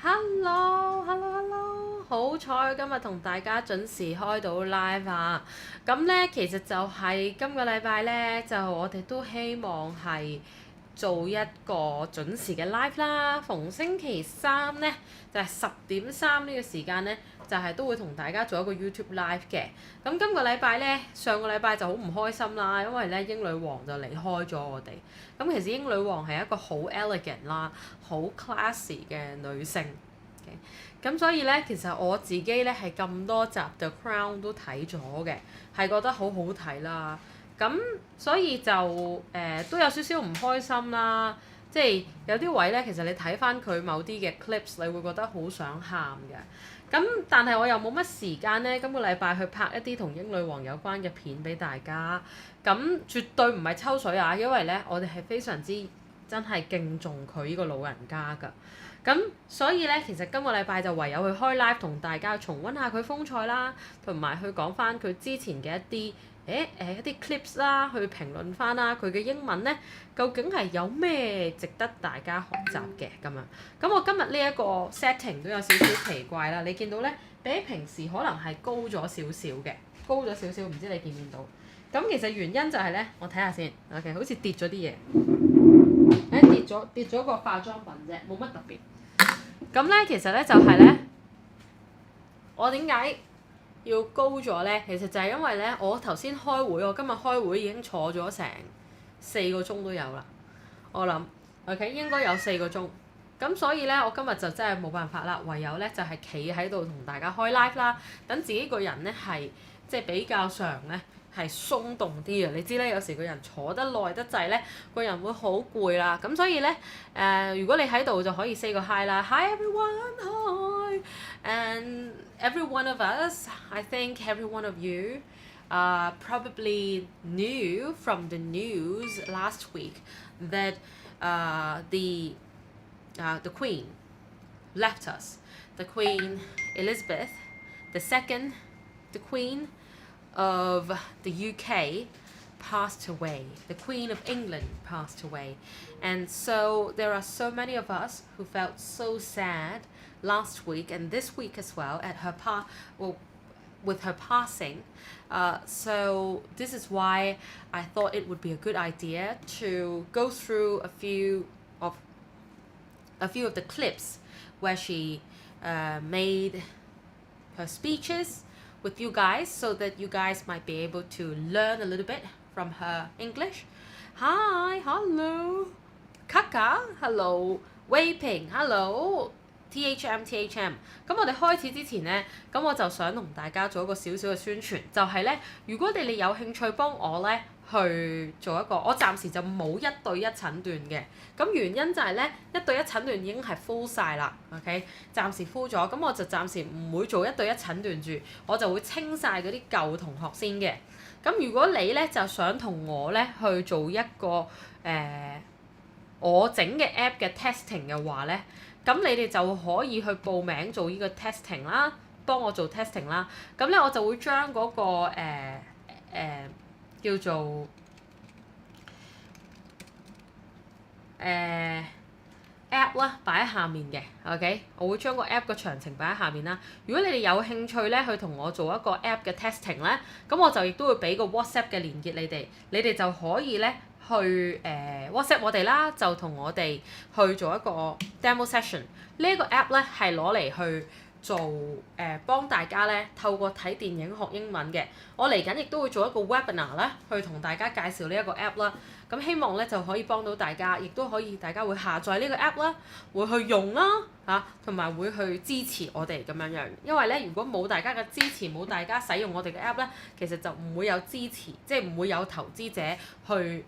Hello，好彩今日同大家準時開到 live 啊！咁呢，其實就係今個禮拜呢，就我哋都希望係做一個準時嘅 live 啦。逢星期三呢，就係10:3呢個時間呢，就係都會同大家做一個 YouTube live 嘅。咁今個禮拜呢，上個禮拜就好唔開心啦，因為呢英女王就離開咗我哋。咁其實英女王係一個好 elegant 啦、好 classy 嘅女性。咁所以呢，其實我自己呢係咁多集 The Crown 都睇咗嘅，係覺得好好睇啦。咁所以就都有少少唔開心啦。即係有啲位呢，其實你睇翻佢某啲嘅 clips，你會覺得好想喊嘅。咁但係我又冇乜時間呢，今個禮拜去拍一啲同英女王有關嘅片俾大家。咁絕對唔係抽水啊，因為呢，我哋係非常之真係敬重佢呢個老人家㗎。咁所以呢，其實今個禮拜就唯有去開 live 同大家重溫下佢風采啦，同埋去講翻佢之前嘅一啲 clips 啦，去評論翻啦佢嘅英文呢，究竟係有咩值得大家學習嘅咁樣。咁我今日呢一個 setting 都有少少奇怪啦，你見到呢，比起平時可能係高咗少少嘅，高咗少少，唔知你見唔見到？咁其實原因就係呢，我睇下先 ，OK， 好似跌咗啲嘢，跌咗個化妝品啫，冇乜特別。咁呢，其實呢，就係呢，我點解要高咗呢？其實就係因為呢，我頭先開會，我今日開會已經坐咗成4個鐘都有啦。我諗 OK 應該有4個鐘。咁所以呢，我今日就真係冇辦法啦，唯有呢，就係企喺度同大家開 live 啦，等自己個人呢，係即係比較上呢，係鬆動啲啊！你知咧，有時個人坐得耐得滯咧，個人會好攰啦。咁所以咧，如果你喺度就可以 say 個 hi 啦 ，Hi everyone, hi, and every one of us, I think every one of you, probably knew from the news last week that the Queen left us, the Queen Elizabeth II, the Queen of the UK passed away. The Queen of England passed away. And so there are so many of us who felt so sad last week and this week as well at with her passing. So this is why I thought it would be a good idea to go through a few of the clips where she made her speeches with you guys so that you guys might be able to learn a little bit from her English. Hi, hello, Kaka, hello, Wei Ping, hello, THM。咁我哋開始之前呢，咁我就想同大家做一個少少嘅宣傳，就係呢，如果你哋有興趣幫我呢去做一個，我暫時就冇1對1診斷嘅。咁原因就係呢，1對1診斷已經係 full 晒啦 ，OK， 暫時 full 咗，咁我就暫時唔會做1對1診斷住，我就會清晒嗰啲舊同學先嘅。咁如果你呢就想同我呢去做一個我整嘅 app 嘅 testing 嘅話呢，咁你哋就可以去報名做呢個 testing 啦，幫我做 testing 啦。咁呢，我就會將嗰個叫做app 啦擺喺下面嘅 ，OK， 我會將個 app 嘅詳情擺喺下面啦。如果你哋有興趣咧去同我做一個 app 嘅 testing 咧，咁我就亦都會俾個 WhatsApp 嘅連結你哋就可以咧去WhatsApp 我哋啦，就同我哋去做一個 demo session。呢一個 app 咧係攞嚟去做幫大家咧透過睇電影學英文嘅。我嚟緊亦都會做一個 webinar 啦，去同大家介紹呢一個 app 啦。咁希望咧就可以幫到大家，亦都可以大家會下載呢個 app 啦，會去用啦嚇，同埋會去支持我哋咁樣樣。因為咧，如果冇大家嘅支持，冇大家使用我哋嘅 app 咧，其實就唔會有支持，即係唔會有投資者去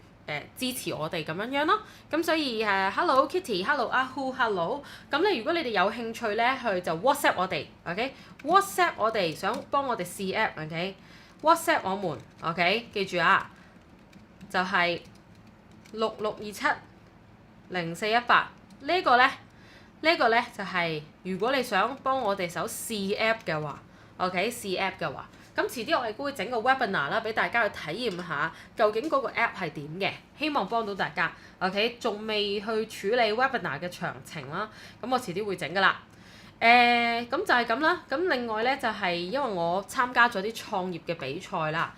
支持我哋咁樣樣咯。咁所以Hello Kitty，Hello 阿 Hu，Hello。咁咧，如果你哋有興趣咧，去就 WhatsApp 我哋 ，OK？WhatsApp 我哋想幫我哋試 app，OK？WhatsApp 我們 ，OK？記住啊，就係66270418呢個咧就係如果你想幫我哋手試 app 嘅話 ，OK？ 試 app 嘅話，咁遲啲我哋都會整個 webinar 啦，俾大家去體驗下究竟嗰個 app 係點嘅，希望幫到大家。OK？ 仲未去處理 webinar 嘅詳情啦，咁我遲啲會整㗎啦。咁就係咁啦。咁另外咧就係、因為我參加咗啲創業嘅比賽啦，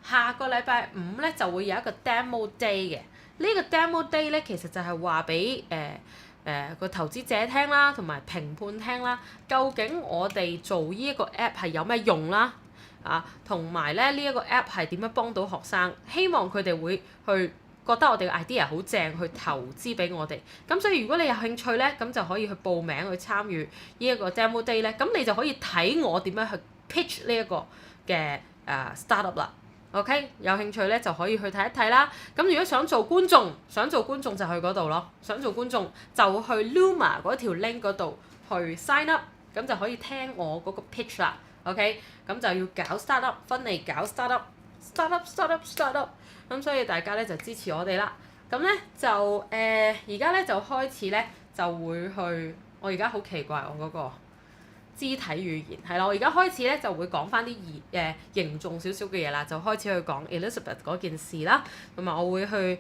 下個禮拜五咧就會有一個 demo day 嘅。呢個 demo day 咧其實就係話俾個投資者聽啦，同埋評判聽啦，究竟我哋做呢一個 app 係有咩用啦，同埋咧呢一個 app 係點樣幫到學生，希望佢哋會去覺得我哋嘅 idea 好正，去投資俾我哋。咁所以如果你有興趣咧，咁就可以去報名去參與呢一個 demo day 咧，咁你就可以睇我點樣去 pitch 呢一個嘅startup 啦。OK， 有興趣咧就可以去睇一睇啦。咁如果想做觀眾就去嗰度咯。想做觀眾就去 Luma 嗰條 link 嗰度去 sign up，咁就可以聽我嗰個 pitch 啦。OK，咁就要搞 startup， 分嚟搞 startup。咁所以大家咧就支持我哋啦。咁咧就而家咧就開始咧就會去，我而家好奇怪我嗰個肢體語言係啦，我而家開始咧就會講翻啲凝重少少嘅嘢啦，就開始去講 Elizabeth 嗰件事啦，同埋我會去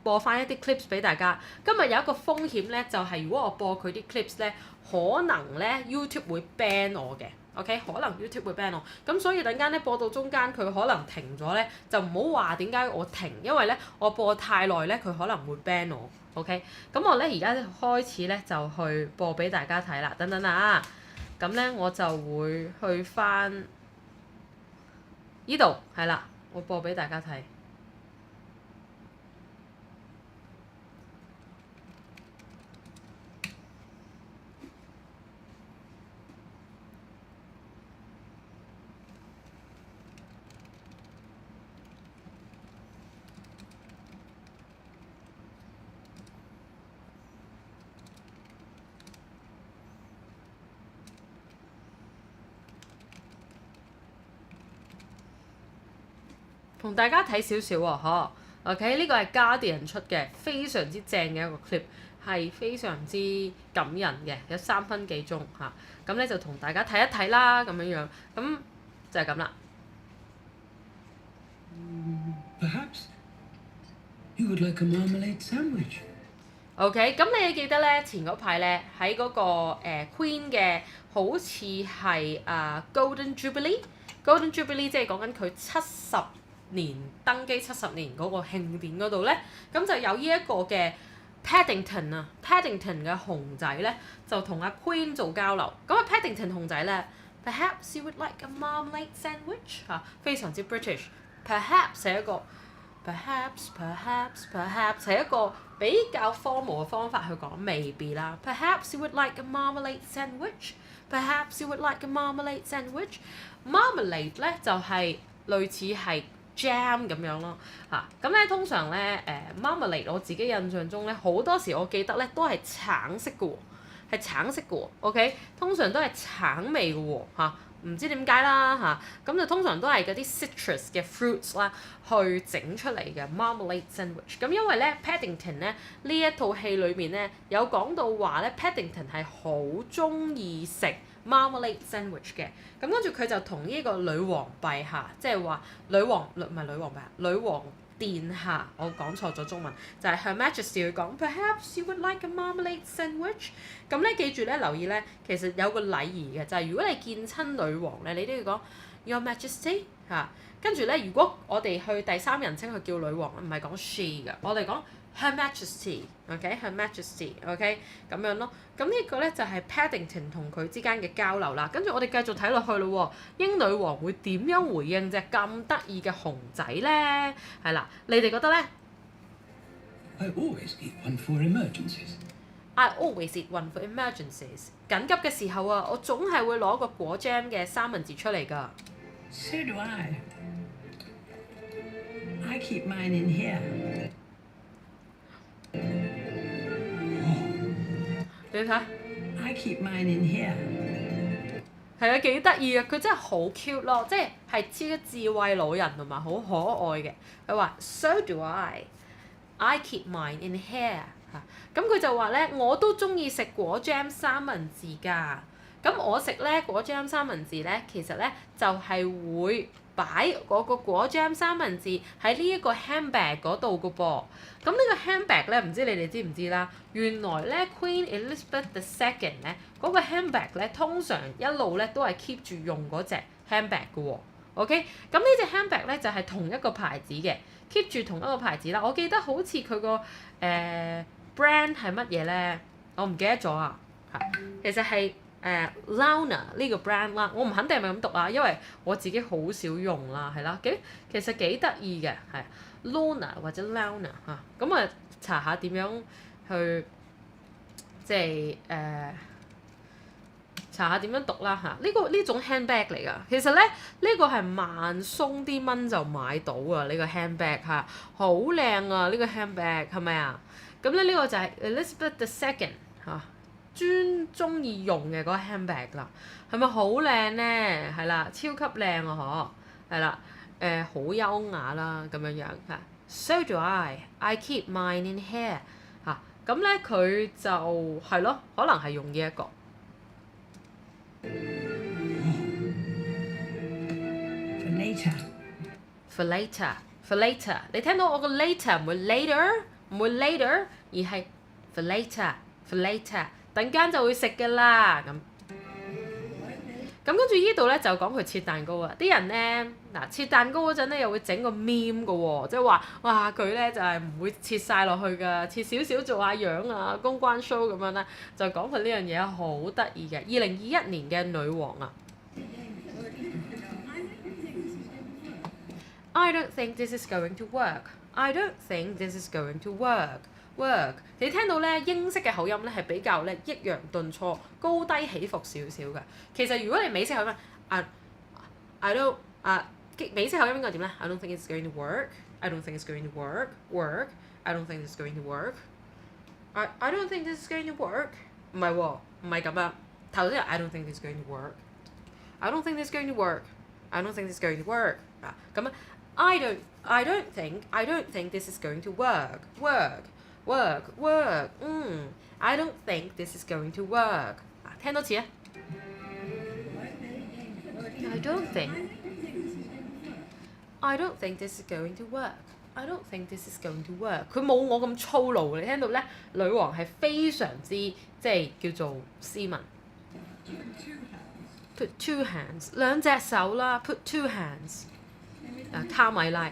播翻一啲 clips 俾大家。今日有一個風險咧，就係、如果我播佢啲 clips 咧，可能咧 YouTube 會 ban 我嘅。OK， 可能 YouTube 會 ban 我，咁所以等間咧播到中間佢可能停咗咧，就唔好話點解我停，因為咧我播太耐咧佢可能會 ban 我。OK，咁我咧而家開始咧就去播俾大家睇啦，等等啊，咁咧我就會去翻呢度係啦，我播俾大家睇。同大家睇少少喎，嗬。OK， 呢個係 Guardian 出嘅，非常之正嘅一個 clip， 係非常之感人嘅，有3分幾鐘嚇。咁咧就同大家睇一睇啦，咁樣樣，咁就係咁啦。Perhaps you would like a marmalade sandwich. OK， 咁你記得咧前嗰排咧喺嗰個Queen 嘅好似係Golden Jubilee，Golden Jubilee 即係講緊佢70年登基70年嗰個慶典嗰度咧，咁就有呢一個嘅 Paddington 嘅熊仔咧就同阿 Queen 做交流。咁啊 Paddington 熊仔咧 ，Perhaps you would like a marmalade sandwich 非常之 British。Perhaps 係一個 perhaps 係一個比較 formal 嘅方法去講未必啦。Perhaps you would like a marmalade sandwich。Perhaps you would like a marmalade sandwich。Marmalade 咧就係類似係jam 咁樣咯咁咧通常咧marmalade 我自己印象中咧好多時我記得咧都係橙色嘅喎，係橙色嘅喎。OK， 通常都係橙味嘅喎唔知點解啦咁就通常都係嗰啲 citrus 嘅 fruits 啦，去整出嚟嘅 marmalade sandwich。咁因為咧 Paddington 咧呢一套戲裏面咧有講到話咧 Paddington 係好中意食marmalade sandwich 嘅，咁跟住佢就同呢個女王陛下，即係話女王殿下，我講錯咗中文，就係 Her Majesty 去講 Perhaps you would like a marmalade sandwich。咁咧記住咧留意咧，其實有個禮儀嘅，就係如果你見親女王咧，你都要講 Your Majesty 跟住咧，如果我哋去第三人稱去叫女王，唔係講 she 嘅，我哋講Her Majesty，OK，Her Majesty，OK，咁樣咯。咁呢個咧就係 Paddington 同佢之間嘅交流啦。跟住我哋繼續睇落去咯喎，英女王會點樣回應隻咁得意嘅熊仔咧？係啦，你哋覺得咧 I always eat one for emergencies. I always eat one for emergencies。緊急嘅時候啊，我總係會攞個果 jam 嘅三文治出嚟㗎。So do I. I keep mine in here. 你睇 I keep mine in here. 係啊，幾得意啊！佢真係好 cute 咯，即係超級智慧老人同埋好可愛嘅。佢話 So do I. I keep mine in here 咁佢就話咧，我都中意食果 jam 三文治㗎。咁我食咧果 jam 三文治咧，其實咧就係會擺嗰個果醬三文治喺呢一個 handbag 嗰度嘅噃。咁呢個 handbag 咧，唔知你哋知唔知啦？原來咧 Queen Elizabeth II 咧嗰個 handbag 咧，通常一路咧都係 keep 住用嗰隻 handbag 嘅喎。OK， 咁呢隻 handbag 咧就係同一個牌子嘅 ，keep 住同一個牌子啦。我記得好似佢個brand 係乜嘢咧？我唔記得咗啊。其實係Luna 呢個 brand 啦，我唔肯定係咪咁讀啊，因為我自己好少用啦，係啦，其實幾得意嘅，係 Luna 或者 Luna 嚇，咁啊查下點樣去即係查下點樣讀啦嚇，呢種 handbag 嚟㗎，其實咧呢個係萬鬆啲蚊就買到啊，呢個 handbag 嚇，好靚啊呢個 handbag 係咪啊？咁咧呢個就係 Elizabeth II 嚇。專中意用嘅嗰個 handbag 啦，係咪好靚咧？係啦，超級靚啊！嗬，係啦，好優雅啦，咁樣樣嚇。So do I keep mine in here 嚇。咁咧佢就係咯，可能係用呢一個。For later，你聽到我個 later 唔會 later，唔會 later，而係 for later。等間就會食㗎啦，咁跟住呢度咧就講佢切蛋糕啊！啲人咧嗱切蛋糕嗰陣咧又會整個 meme 㗎喎，即係話哇佢咧就係唔會切晒落去㗎，切少少做下樣啊，公關 show 咁樣啦，就講佢呢樣嘢好得意嘅。2021年嘅女王啊，I don't think this is going to work. I don't think this is going to work.你聽到咧英式嘅口音咧係比較咧抑揚頓挫、高低起伏少少嘅。其實如果你美式口音I don't 美式口音應該點咧 ？I don't think it's going to work. I don't think it's going to work. Work. I don't think it's going to work. I don't think this is going to work. 唔係喎，唔係咁樣。頭先 I don't think this is going to work. I don't think this is going to work. I don't think this is going to work. 咁啊 I don't think this is going to work. Work. I don't think this is going to work. 聽多次啊 I don't think this is going to work. I don't think this is going to work. 佢冇我咁粗魯，你聽到咧，女王係非常之即係叫做斯文。Put two hands， 兩隻手啦。Put two hands。卡米拉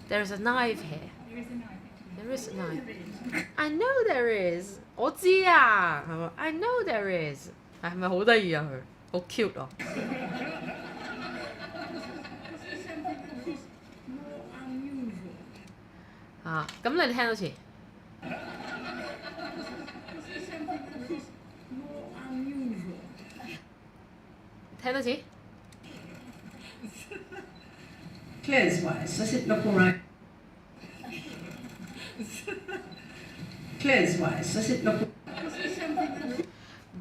，There is a knife here。There is a knife。I know there is。我知啊，係咪 ？I know there is。係咪好得意啊？佢好 cute 啊！咁你聽多次。聽多次。Claire's wise, does it look all right? Claire's wise, does it look?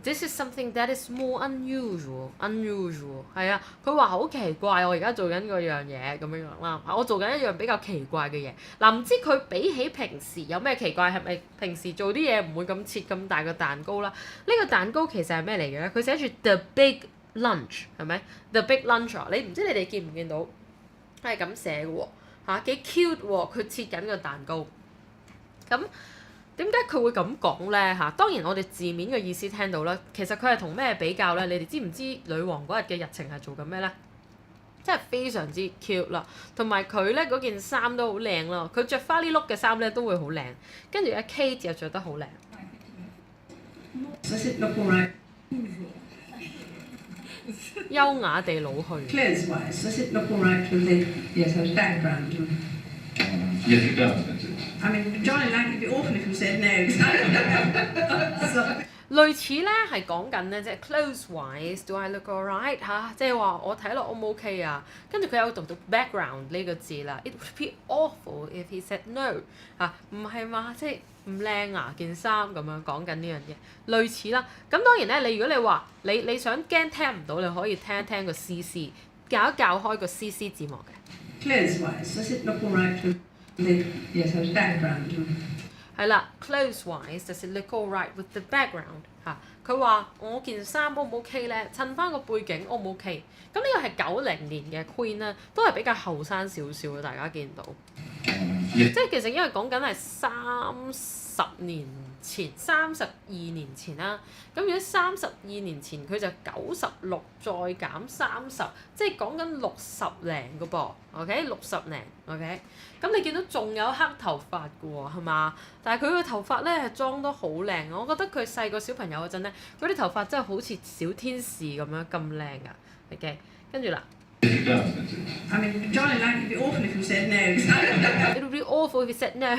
This is something that is more unusual. Unusual 係啊，佢話好奇怪，我而家做緊嗰樣嘢咁樣樣啦。我做緊一樣比較奇怪嘅嘢。唔知佢比起平時有咩奇怪？係咪平時做啲嘢唔會咁切咁大個蛋糕啦？呢個蛋糕其實係咩嚟嘅咧？佢寫住 The Big Lunch 係咪 ？The Big Lunch 啊，唔知你哋見唔見到？係咁寫嘅喎嚇，幾 cute 喎！佢切緊個蛋糕。咁點解佢會咁講咧嚇？當然我哋字面嘅意思聽到啦，其實佢係同咩比較咧？你哋知唔知女王嗰日嘅日程係做緊咩咧？真係非常之 cute 啦，同埋佢咧嗰件衫都好靚啦。佢着花呢碌嘅衫咧都會好靚，跟住阿 Kate 又着得好靚。優雅地老去。Claire's wise, does it look all right with the background? Yes, it does. I mean, Johnny, like it'd be awful if you said no. 類似咧係講緊咧，即係 clothes-wise do I look alright 嚇，即係話我睇落 O 唔 OK 啊？跟住佢有讀到 background 呢個字啦。It would be awful if he said no 嚇，唔係嘛？即係唔靚啊件衫咁樣講緊呢樣嘢，類似啦。咁當然咧，如果你話你想驚聽唔到，你可以聽一聽個 CC， 教開個 CC 字幕嘅。Claire's wise, does it look all right with the background? 係啦 ，clothes-wise does it look all right with the background 嚇，佢話我件衫 O 唔 OK 咧？襯翻個背景 O 唔 OK？咁呢個係90年嘅 Queen 啦，都係比較後生少少嘅，大家見到。即係其實因為講緊係32年前啦。咁如果32年前佢就96再減30，即係講緊60零嘅噃，OK 60零 OK。咁你見到仲有黑頭髮嘅喎，係嘛？但係佢個頭髮咧係裝得好靚，我覺得佢細個小朋友嗰陣咧，嗰啲頭髮真係好似小天使咁樣咁靚㗎。OK， 跟住啦。Yes, it does. I mean, darling, that would be awful if you said no. It would be awful if you said no。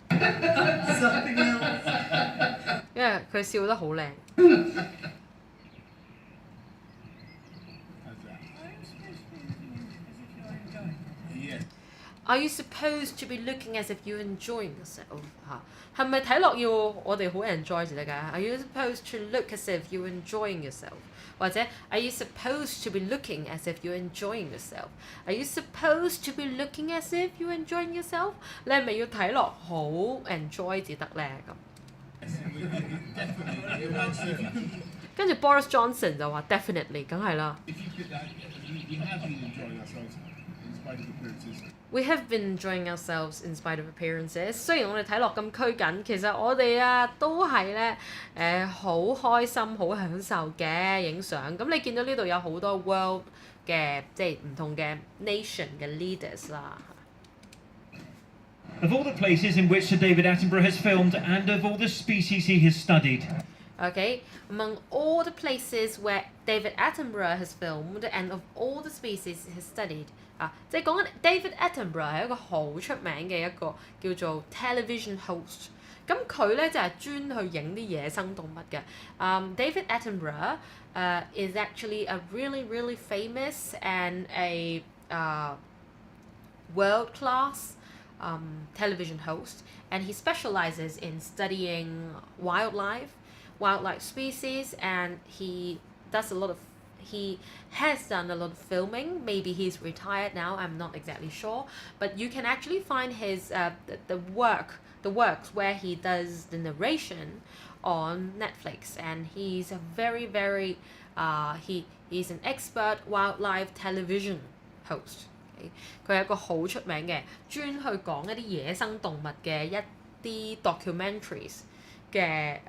Something else. 因為佢笑得好靚。Are you supposed to be looking as if you're enjoying yourself？ 嚇，係咪睇落要我哋好 enjoy 先得㗎 ？Are you supposed to look as if you're enjoying yourself？ 或者 Are you supposed to be looking as if you're enjoying yourself？ Are you supposed to be looking as if you're enjoying yourself？ 你係咪要睇落好 enjoy 至得咧咁？跟住 Boris Johnson 就話 definitely 梗係啦。We have been enjoying ourselves in spite of appearances。雖然我哋睇落咁拘謹，其實我哋啊都係咧好開心、好享受嘅影相。咁你見到呢度有好多 world 嘅即係唔同嘅 nation 嘅 leaders 啦。Of all the places in which Sir David Attenborough has filmed and of all the species he has studied. Okay, among all the places where David Attenborough has filmed and of all the species he has studied。即係講緊 David Attenborough 係一個好出名嘅一個叫做 television host。咁佢咧就係專去影啲野生動物嘅。David Attenborough is actually a really famous and a world-class television host, and he specializes in studying wildlife species, and he has done a lot of filming. Maybe he's retired now, I'm not exactly sure. But you can actually find his the works where he does the narration on Netflix. And he's a very he's an expert wildlife television host. 佢係一個好出名嘅，專去講一啲野生動物嘅一啲 documentaries 嘅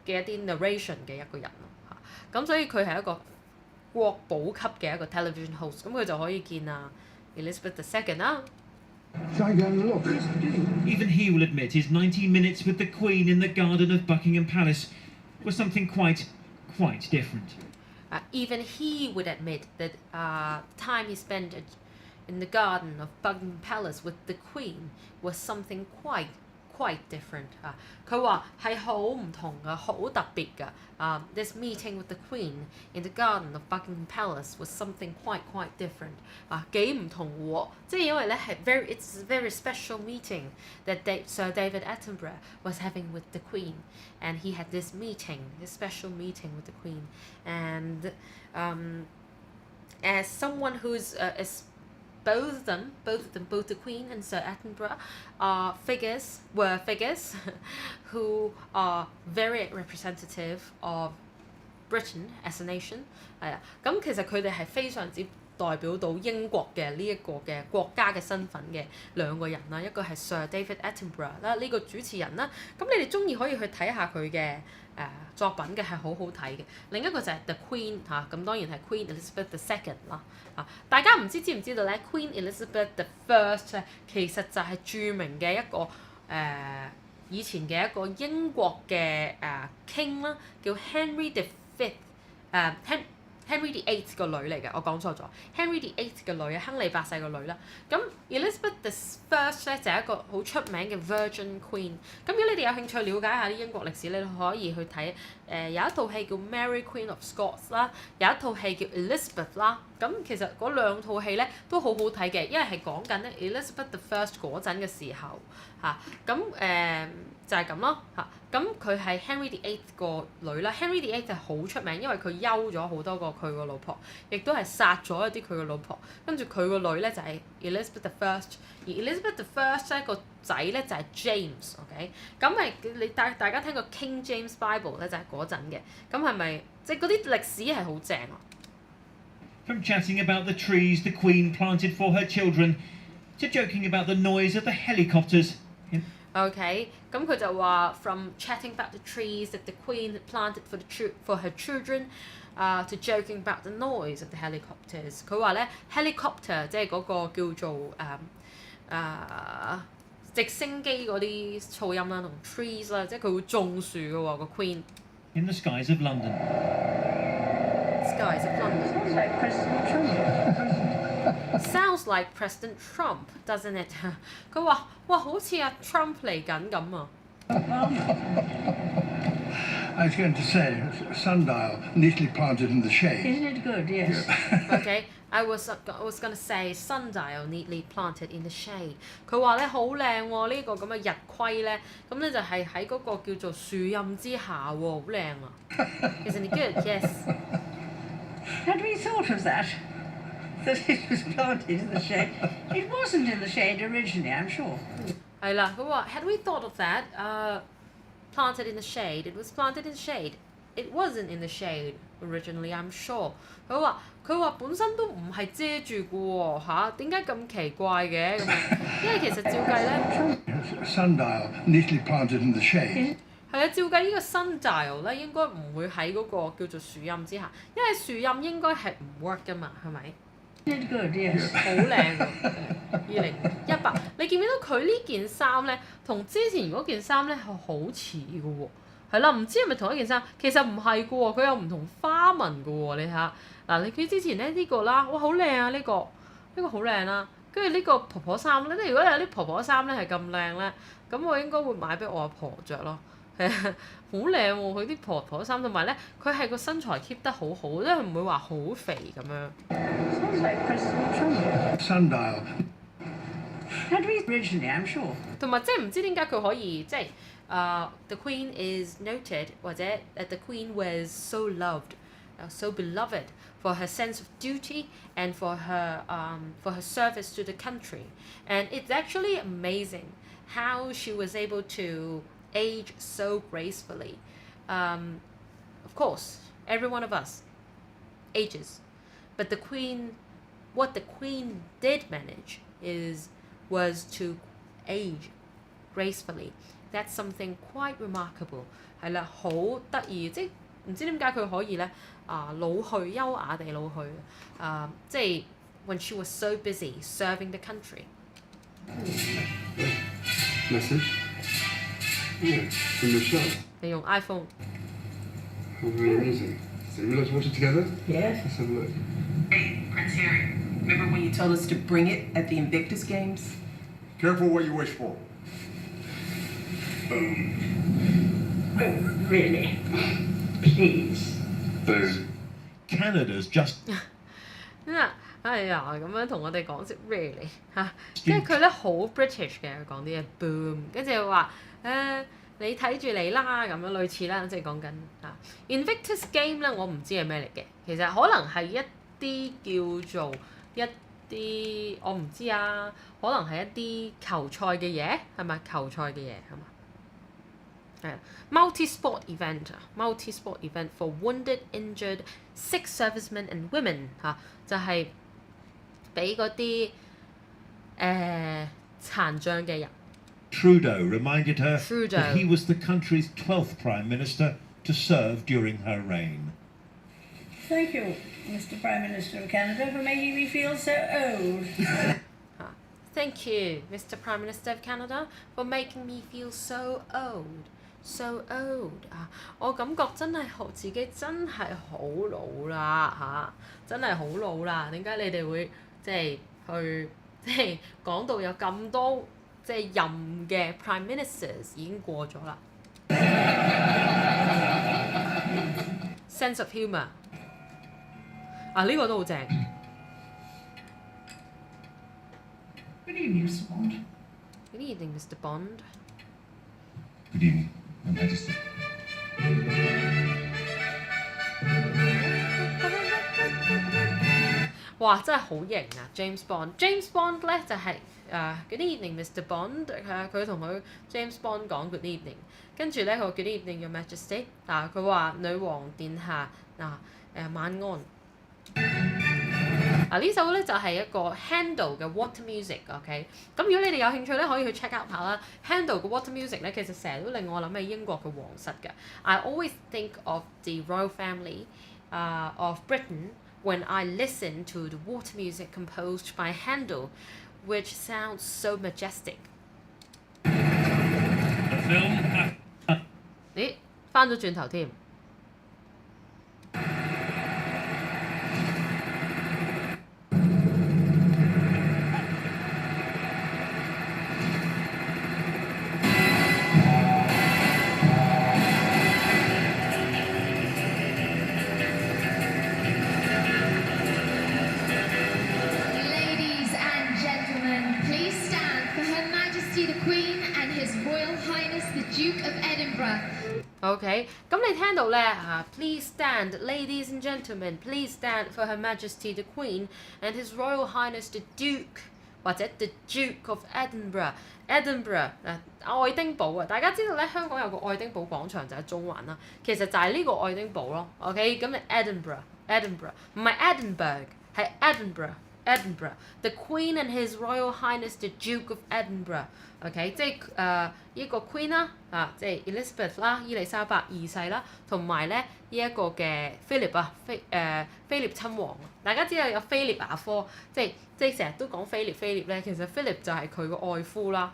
一啲 narration 嘅一個人咯嚇。咁所以佢係一個國寶級嘅一個 television host。咁佢就可以見啊 Elizabeth II 啦。Even he will admit his 90 minutes with the Queen in the garden of Buckingham Palace was something quite different. Even he would admit that time he spent in the garden of Buckingham Palace with the Queen was something quite different。佢話係好唔同嘅，好特別嘅。This meeting with the Queen in the garden of Buckingham Palace was something quite different。幾唔同喎，即係因為咧係it's a very special meeting that Sir David Attenborough was having with the Queen, and he had this special meeting with the Queen, and as someone who's both of them, both the Queen and Sir Attenborough were figures who are very representative of Britain as a nation。係啊，咁其實佢哋係非常之代表到英國嘅呢一個嘅國家嘅身份嘅兩個人啦，一個係 Sir David Attenborough 啦，呢個主持人啦。咁你哋中意可以去睇下佢嘅作品嘅係好好睇嘅。另一個就係 The Queen 咁當然係 Queen Elizabeth II 啦。大家唔知唔知道咧 Queen Elizabeth I 咧，其實就係著名嘅一個以前嘅一個英國嘅king 啦，叫 Henry the Fifth。Henry the Eighth 個女嚟嘅，我講錯咗。Henry the Eighth 嘅女，亨利8世個女啦。咁 Elizabeth the First 咧就係一個好出名嘅 Virgin Queen。咁如果你哋有興趣了解下啲英國歷史，你可以去睇有一套戲叫 Mary Queen of Scots 啦，有一套戲叫 Elizabeth 啦。咁其實嗰兩套戲咧都好好睇嘅，因為係講緊咧 Elizabeth the First 嗰陣嘅時候嚇，咁就係咁咯嚇。咁佢係 Henry the Eighth 個女啦 ，Henry the Eighth 係好出名，因為佢休咗好多個佢個老婆，亦都係殺咗一啲佢個老婆。跟住佢個女咧就係 Elizabeth the First， 而 Elizabeth the First 咧個仔咧就係 James，OK，咁咪你大家聽過 King James Bible 咧就係嗰陣嘅，咁係咪即係嗰啲歷史係好正啊？ From chatting about the trees the Queen planted for her children to joking about the noise of the helicopters. OK，咁佢就話 from chatting about the trees that the Queen had planted for her children， to joking about the noise of the helicopters。佢話咧 helicopter 即係嗰個叫做直升機嗰啲噪音啦，同 trees 啦，即係佢會種樹嘅喎個 Queen。In the skies of London. Skies of London. Sounds like President Trump, doesn't it? 佢話：哇，好似阿 Trump 嚟緊咁啊！ I was going to say, sundial neatly planted in the shade. Isn't it good? Yes. Okay, I was gonna say sundial neatly planted in the shade。佢話咧好靚喎，呢個咁嘅日晷咧，咁咧就係喺嗰個叫做樹蔭之下喎，好靚啊 ！Isn't it good? Yes. Had we thought of that? That it was planted in the shade. It wasn't in the shade originally, I'm sure. 係啦，佢話 Had we thought of that? Planted in the shade. It was planted in the shade. It wasn't in the shade originally, I'm sure. 佢話本身都唔係遮住嘅喎嚇，點解咁奇怪嘅咁樣？因為其實照計咧 Sundial neatly planted in the shade. 係啊，照計呢個 sundial 咧應該唔會喺嗰個叫做樹蔭之下，因為樹蔭應該係唔 work 㗎嘛，係咪？ Isn't it good? Yes. 好靚喎！2018，你見唔見到佢呢件衫咧，同之前嗰件衫咧係好似嘅喎？係啦，唔知係咪同一件衫？其實唔係嘅喎，佢有唔同花紋嘅喎。你睇下嗱，你見之前咧呢個啦，哇好靚啊！呢個好靚啦。跟住呢個婆婆衫咧，如果有啲婆婆衫咧係咁靚咧，咁我應該會買俾我阿婆着咯。係啊，好靚喎！佢啲婆婆衫，同埋咧佢係個身材 keep 得好好，即係佢唔會話好肥咁樣。 Sounds like President Trump. Sundial. Had we originally, I'm sure. 同埋即係唔知點解佢可以即係the Queen is noted 或者the Queen was so loved, so beloved for her sense of duty and for her service to the country, and it's actually amazing how she was able to age so gracefully. Of course, every one of us ages, but what the Queen did manage was to age gracefully. That's something quite remarkable. 係啦，好得意，即係唔知點解佢可以咧老去優雅地老去即係 when she was so busy serving the country. Message? Yeah, from Michelle. 你用 iPhone。 Oh, very amusing. So you like to watch it together? Yes. Let's have a look. Hey, Prince Harry, remember when you told us to bring it at the Invictus Games? Careful what you wish for. Oh, really? Please. Boom. Canada's just 哎呀，咁樣同我哋講聲 really 嚇，即係佢咧好 British 嘅，佢講啲嘢 boom，跟住話你睇住你啦咁樣類似啦，即係講緊Invictus Game 咧，我唔知係咩嚟嘅，其實可能係一啲叫做一啲我唔知啊，可能係一啲球賽嘅嘢係咪？球賽嘅嘢係嘛？係啊 multi-sport event for wounded, injured, sick servicemen and women 嚇，就係俾嗰啲殘障嘅人。 Trudeau reminded her Trudeau. that he was the country's 12th Prime Minister to serve during her reign. Thank you, Mr. Prime Minister of Canada, for making me feel so old. Thank you, Mr. Prime Minister of Canada, for making me feel so old. So old 我感覺真係自己真係好老啦真係好老啦。點解你哋會即係去即係講到有咁多即係任嘅 Prime Ministers 已經過咗啦？Sense of humour 呢個都好正。Good evening, Mr. Bond. Good evening, Mr. Bond. Good evening, Your Majesty. 哇！真係好型啊，James Bond。James Bond 咧就係、Good evening, Mr. Bond。佢同佢 James Bond 講 Good evening，跟住咧佢話 Good evening, Your Majesty。佢話女王殿下晚安。呢首咧就係一個 Handel 嘅 Water Music，OK、咁如果你哋有興趣咧，可以去 check out 下啦。Handel 嘅 Water Music 咧，其實成日都令我諗起英國嘅皇室嘅。I always think of the royal family of Britain when I listen to the water music composed by Handel, which sounds so majestic. The film. 咦，翻咗轉頭添。Ladies and gentlemen, please stand for Her Majesty the Queen and His Royal Highness the Duke of Edinburgh. OK，咁你聽到咧Please stand, ladies and gentlemen, please stand for Her Majesty the Queen and His Royal Highness the Duke 或者 the Duke of Edinburgh。Edinburgh 愛丁堡啊！大家知道咧，香港有個愛丁堡廣場就喺中環啦，其實就係呢個愛丁堡咯。OK，咁你 Edinburgh 唔係 Edinburgh，係 Edinburgh。The Queen and His Royal Highness the Duke of Edinburgh。OK， 即係呢個 Queen 啦，即係 Elizabeth 啦，伊麗莎白二世啦，同埋咧呢一個嘅菲臘菲臘親王。大家知道有菲臘牙科，即係成日都講菲臘咧，其實菲臘就係佢個愛夫啦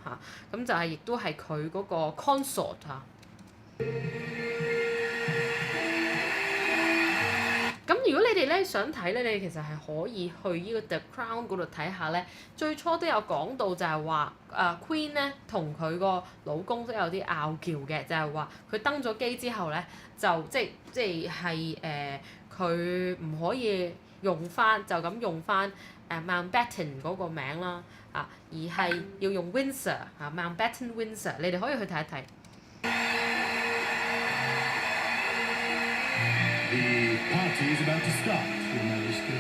咁就係亦都係佢嗰個 consort 咁如果你哋咧想睇咧，你其實係可以去呢個 The Crown 嗰度睇下咧。最初都有講到就係話Queen 咧同佢個老公都有啲拗撬嘅，就係話佢登咗基之後咧，就即係佢唔可以用翻就咁用翻Mountbatten 嗰個名啦而係要用 Windsor Mountbatten Windsor。你哋可以去睇一睇。The party is about to start, Your Majesty.